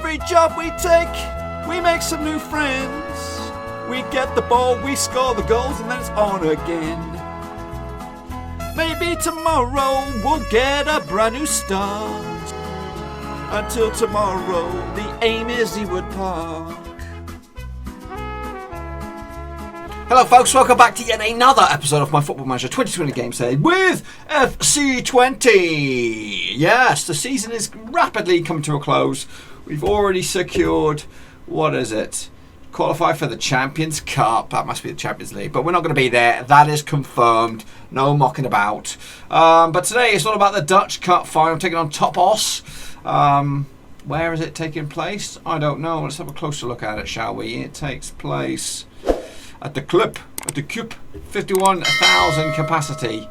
every job we take, we make some new friends. We get the ball, we score the goals, and then it's on again. Maybe tomorrow we'll get a brand new start. Until tomorrow, the aim is Ewood Park. Hello folks, welcome back to yet another episode of my Football Manager 2020 game day with FC20. Yes, the season is rapidly coming to a close. We've already secured, what is it? Qualify for the Champions Cup. That must be the Champions League, but we're not going to be there. That is confirmed. No mocking about. But today it's all about the Dutch Cup final, taking on Topos. Where is it taking place? I don't know. Let's have a closer look at it, shall we? It takes place at the Club, 51,000 capacity.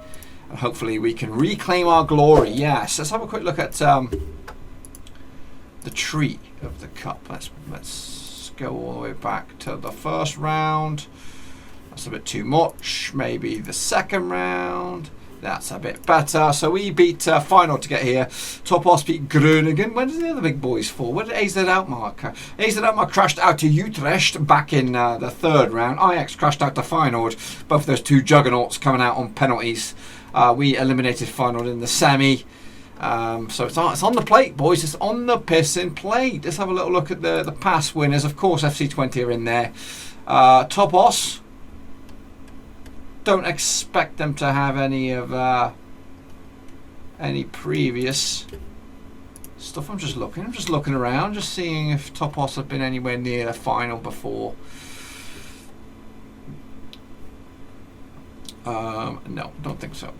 And hopefully we can reclaim our glory. Yes, let's have a quick look at the tree of the cup. Let's go all the way back to the first round. That's a bit too much. Maybe the second round. That's a bit better. So we beat final to get here. Topos beat Groningen. When did the other big boys fall? Where did AZ Alkmaar? AZ Alkmaar crashed out to Utrecht back in the third round. Ajax crashed out to Feyenoord. Both of those two juggernauts coming out on penalties. We eliminated Feyenoord in the semi. So it's on the plate, boys. It's on the pissing plate. Let's have a little look at the past winners. Of course, FC20 are in there. Topos. Don't expect them to have any of any previous stuff. I'm just looking around, just seeing if Topos have been anywhere near the final before. No, don't think so.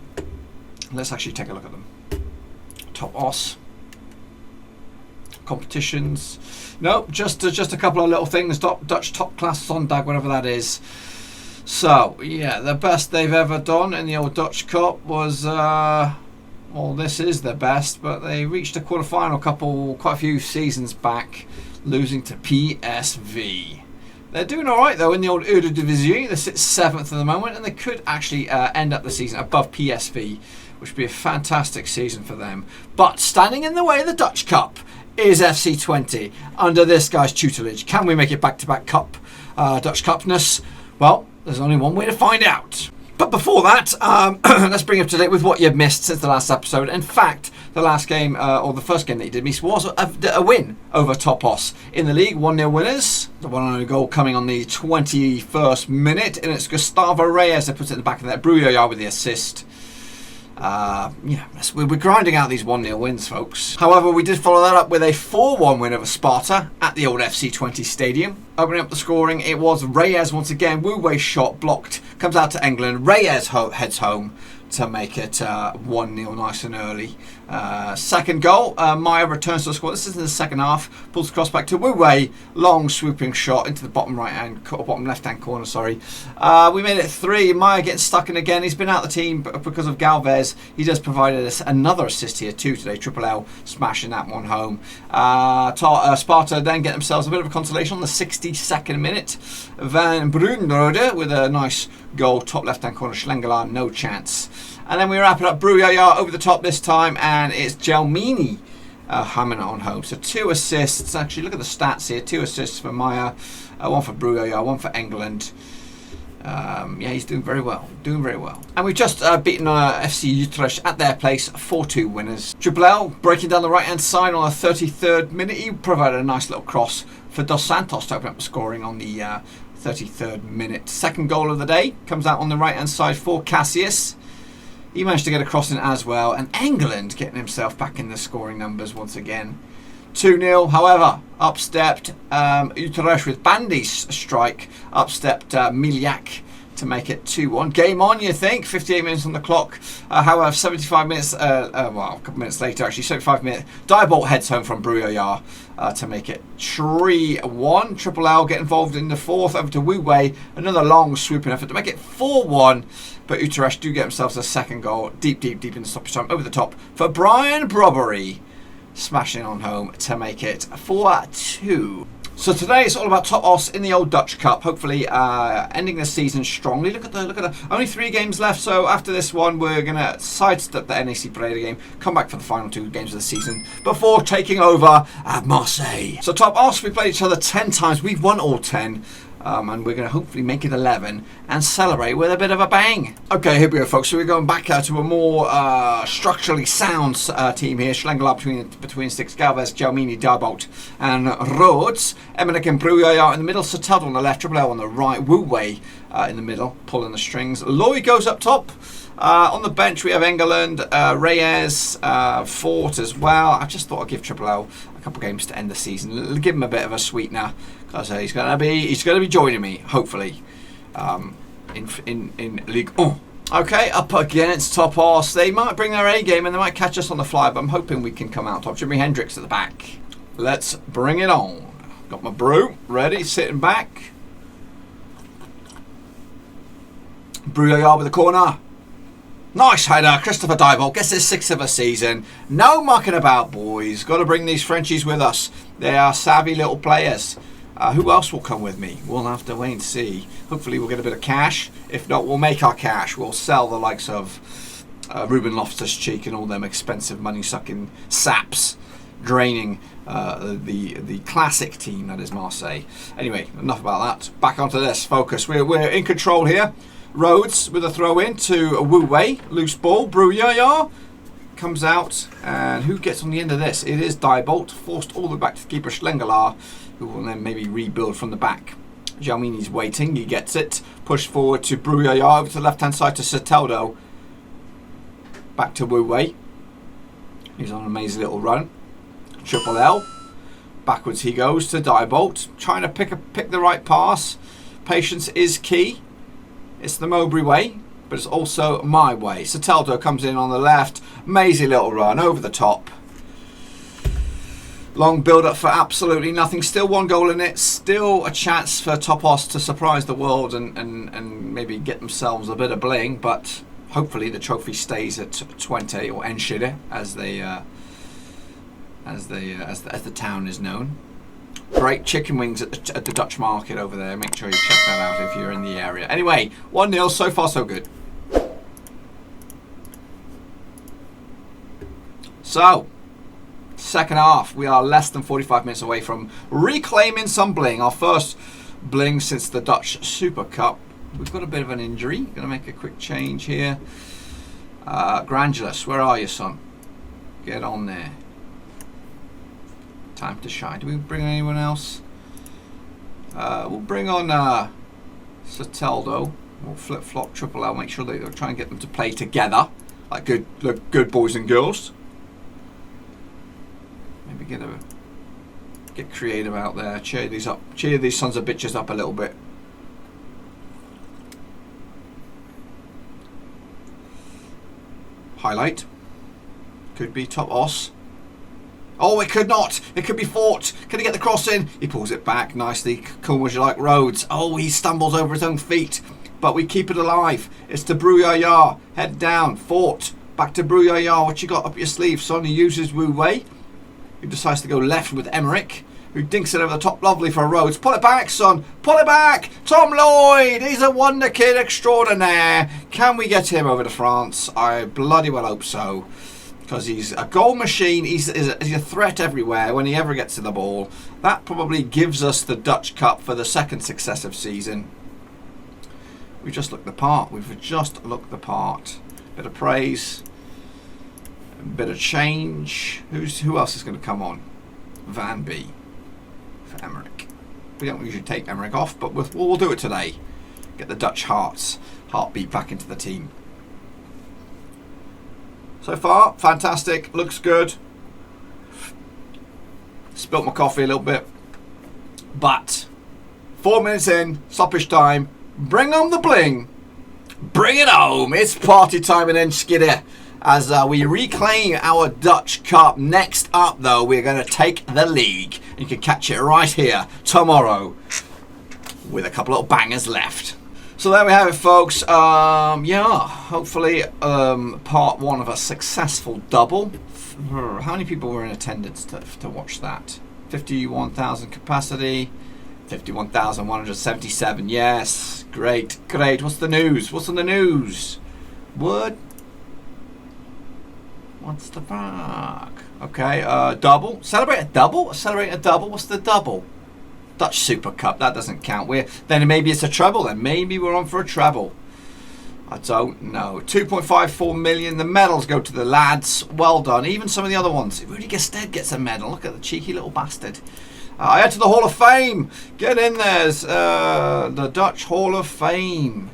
Let's actually take a look at them. Topos competitions. No, just a couple of little things. Dutch top class Zondag, whatever that is. So, yeah, the best they've ever done in the old Dutch Cup was, well, this is the best, but they reached a quarter-final quite a few seasons back, losing to PSV. They're doing all right, though, in the old Eredivisie. They sit 7th at the moment, and they could actually end up the season above PSV, which would be a fantastic season for them. But standing in the way of the Dutch Cup is FC20 under this guy's tutelage. Can we make it back-to-back cup, Dutch Cupness? Well, there's only one way to find out. But before that, let's bring you up to date with what you've missed since the last episode. In fact, the last game, or the first game that you did miss, was a win over Topos in the league. 1-0 winners. The one and only goal coming on the 21st minute. And it's Gustavo Reyes that puts it in the back of that. Brujoya with the assist. We're grinding out these 1-0 wins, folks. However, we did follow that up with a 4-1 win over Sparta at the old FC20 stadium. Opening up the scoring, it was Reyes once again. Wu Wei's shot blocked, comes out to England. Reyes heads home to make it 1-0 nice and early. Second goal, Maya returns to the score. This is in the second half. Pulls the cross back to Wu Wei. Long swooping shot into the bottom left-hand corner. We made it 3. Maya getting stuck in again. He's been out of the team because of Galvez. He does provide us another assist here too today. Triple L smashing that one home. Sparta then get themselves a bit of a consolation on the 62nd minute. Van Brunrode with a nice goal, top left-hand corner. Schlengelaar, no chance. And then we wrap it up. Brujoya over the top this time, and it's Gelmini hammering it on home. So 2 assists. Actually, look at the stats here. 2 assists for Maya, 1 for Brujoya, 1 for England. He's doing very well. And we've just beaten FC Utrecht at their place, 4-2 winners. Triple L breaking down the right-hand side on the 33rd minute. He provided a nice little cross for Dos Santos to open up the scoring on the 33rd minute. Second goal of the day comes out on the right-hand side for Cassius. He managed to get a cross in as well. And England getting himself back in the scoring numbers once again. 2-0, however, upstepped Utrecht with Bandy's strike. Upstepped Miliak to make it 2-1. Game on, you think? 58 minutes on the clock. However, 75 minutes, a couple minutes later actually, 75 minutes. Diebolt heads home from Brujoya to make it 3-1. Triple L get involved in the 4th, over to Wu Wei. Another long swooping effort to make it 4-1. But Utrecht do get themselves a second goal, deep in the stoppage time, over the top for Brian Brobbery. Smashing on home to make it 4-2. So today it's all about top os in the old Dutch Cup. Hopefully ending the season strongly. Look at the only 3 games left. So after this one, we're gonna sidestep the NAC Pereira game, come back for the final 2 games of the season before taking over at Marseille. So top os, we played each other 10 times. We've won all 10. And we're going to hopefully make it 11 and celebrate with a bit of a bang. Okay, here we go, folks. So we're going back to a more structurally sound team here. Schlengelaar between sticks, Galvez, Jalmini, Darbolt and Rhodes. Emmerich and Bruyère in the middle. Soteldo on the left, Triple L on the right. Wu Wei in the middle, pulling the strings. Lloyd goes up top. On the bench we have Engeland, Reyes, Fort as well. I just thought I'd give Triple L a couple of games to end the season. Give him a bit of a sweetener. Because he's going to be joining me, hopefully, in Ligue 1. Okay, up against top os. They might bring their A game and they might catch us on the fly, but I'm hoping we can come out top. Jimi Hendrix at the back. Let's bring it on. Got my brew ready, sitting back. Bruyère with the corner. Nice header. Christopher Diebold gets his 6th of a season. No mucking about, boys. Got to bring these Frenchies with us. They are savvy little players. Who else will come with me? We'll have to wait and see. Hopefully we'll get a bit of cash. If not, we'll make our cash. We'll sell the likes of Ruben Loftus-Cheek and all them expensive money-sucking saps, draining the classic team that is Marseille. Anyway, enough about that. Back onto this. Focus. We're in control here. Rhodes with a throw in to Wu Wei. Loose ball. Bruyère comes out. And who gets on the end of this? It is Diebold. Forced all the way back to the keeper Schlengelaar, who will then maybe rebuild from the back. Jalmini's waiting, he gets it. Pushed forward to Bruyère, over to the left-hand side to Soteldo. Back to Wu Wei. He's on an amazing little run. Triple L. Backwards he goes to Diebold. Trying to pick the right pass. Patience is key. It's the Mowbray way, but it's also my way. Soteldo comes in on the left. Amazing little run, over the top. Long build-up for absolutely nothing. Still 1 goal in it. Still a chance for top os to surprise the world and maybe get themselves a bit of bling. But hopefully the trophy stays at Twente or Enschede as the town is known. Great chicken wings at the Dutch market over there. Make sure you check that out if you're in the area. Anyway, 1-0. So far so good. So. Second half, we are less than 45 minutes away from reclaiming some bling. Our first bling since the Dutch Super Cup. We've got a bit of an injury. Going to make a quick change here. Granulus, where are you, son? Get on there. Time to shine. Do we bring anyone else? We'll bring on Soteldo. We'll flip-flop Triple L. Make sure they try and get them to play together, like good boys and girls. Maybe get creative out there. Cheer these sons of bitches up a little bit. Highlight. Could be top os. Oh, it could not. It could be Fort. Can he get the cross in? He pulls it back nicely. Cool as you like, Rhodes. Oh, he stumbles over his own feet. But we keep it alive. It's to Bruyère. Head down. Fort. Back to Bruyère. What you got up your sleeve, son? He uses Wu Wei, who decides to go left with Emmerich, who dinks it over the top. Lovely for Rhodes. Pull it back, son. Pull it back. Tom Lloyd. He's a wonder kid extraordinaire. Can we get him over to France? I bloody well hope so. Because he's a goal machine. He's a threat everywhere when he ever gets to the ball. That probably gives us the Dutch Cup for the 2nd successive season. We just looked the part. We've just looked the part. Bit of praise. A bit of change. Who else is going to come on? Van B for Emmerich. We don't usually take Emmerich off, but we'll do it today. Get the Dutch heartbeat back into the team. So far, fantastic. Looks good. Spilt my coffee a little bit. But 4 minutes in, stoppage time. Bring on the bling. Bring it home. It's party time in Enschede as we reclaim our Dutch Cup. Next up, though, we're going to take the league. You can catch it right here tomorrow with a couple of bangers left. So there we have it, folks. Hopefully part 1 of a successful double. How many people were in attendance to watch that? 51,000 capacity. 51,177. Yes, great, great. What's the news? What's on the news? Wood. What's the fuck? Okay, double. Celebrate a double? Celebrate a double? What's the double? Dutch Super Cup. That doesn't count. Then maybe it's a treble then. Maybe we're on for a treble. I don't know. 2.54 million. The medals go to the lads. Well done. Even some of the other ones. Rudy Gestead gets a medal. Look at the cheeky little bastard. I head to the Hall of Fame. Get in there. The Dutch Hall of Fame.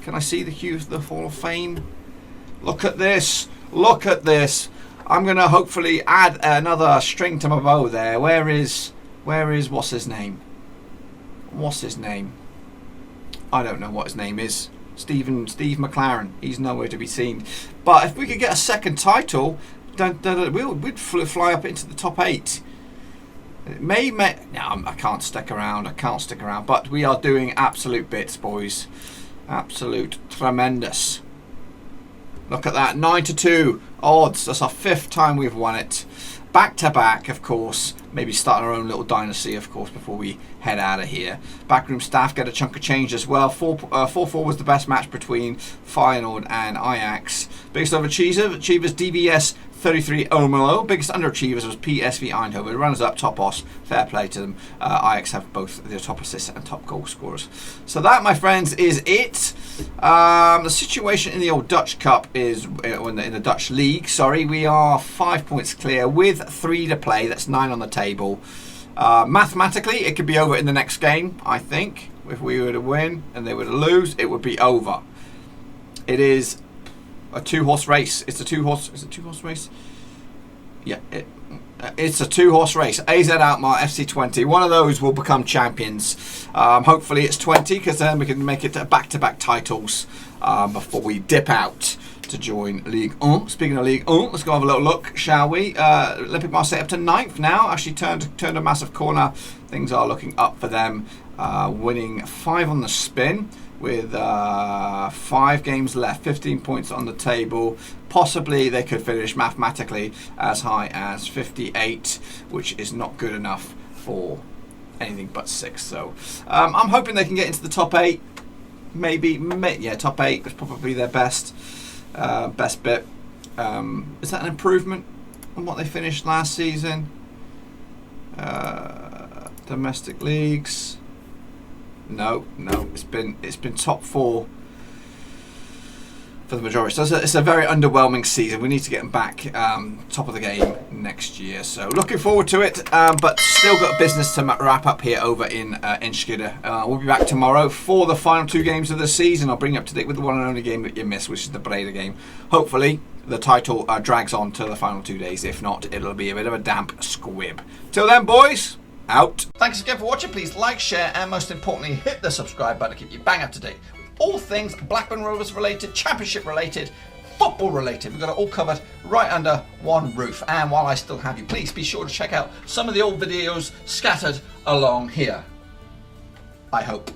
Can I see the queue for the Hall of Fame? Look at this. Look at this. I'm going to hopefully add another string to my bow there. Where is what's his name? What's his name? I don't know what his name is. Steve McLaren. He's nowhere to be seen. But if we could get a second title, we'd fly up into the top 8. It may. No, I can't stick around. I can't stick around. But we are doing absolute bits, boys. Absolute tremendous. Look at that. 9-2 odds. That's our 5th time we've won it. Back to back, of course. Maybe start our own little dynasty, of course, before we head out of here. Backroom staff get a chunk of change as well. 4-4 was the best match between Feyenoord and Ajax. Biggest overachievers, DBS 33 Omelo. Biggest underachievers was PSV Eindhoven. Runners up, Topos. Fair play to them. Ajax have both the top assists and top goal scorers. So that, my friends, is it. The situation in the old Dutch Cup is, in the Dutch League, sorry, we are 5 points clear with 3 to play. That's 9 on the table. Mathematically, it could be over in the next game, I think. If we were to win and they were to lose, it would be over. It is a 2-horse race. It's a 2-horse race? Yeah, it's a 2-horse race. AZ Alkmaar, FC20. One of those will become champions. Hopefully it's 20, because then we can make it back-to-back titles before we dip out to join Ligue 1. Speaking of Ligue 1, let's go have a little look, shall we? Olympique Marseille up to 9th now. Actually turned a massive corner. Things are looking up for them. Winning 5 on the spin with 5 games left, 15 points on the table. Possibly they could finish mathematically as high as 58, which is not good enough for anything but 6. So I'm hoping they can get into the top 8. Maybe, yeah, top 8 is probably their best bit. Is that an improvement on what they finished last season? Domestic leagues. No, it's been top 4 for the majority. So it's a very underwhelming season. We need to get them back top of the game next year. So looking forward to it, but still got business to wrap up here over in Enschede. We'll be back tomorrow for the final 2 games of the season. I'll bring you up to date with the one and only game that you missed, which is the Breda game. Hopefully the title drags on to the final 2 days. If not, it'll be a bit of a damp squib. Till then, boys, out. Thanks again for watching. Please like, share, and most importantly, hit the subscribe button to keep you bang up to date with all things Blackburn Rovers related, championship related, football related. We've got it all covered right under one roof. And while I still have you, please be sure to check out some of the old videos scattered along here. I hope.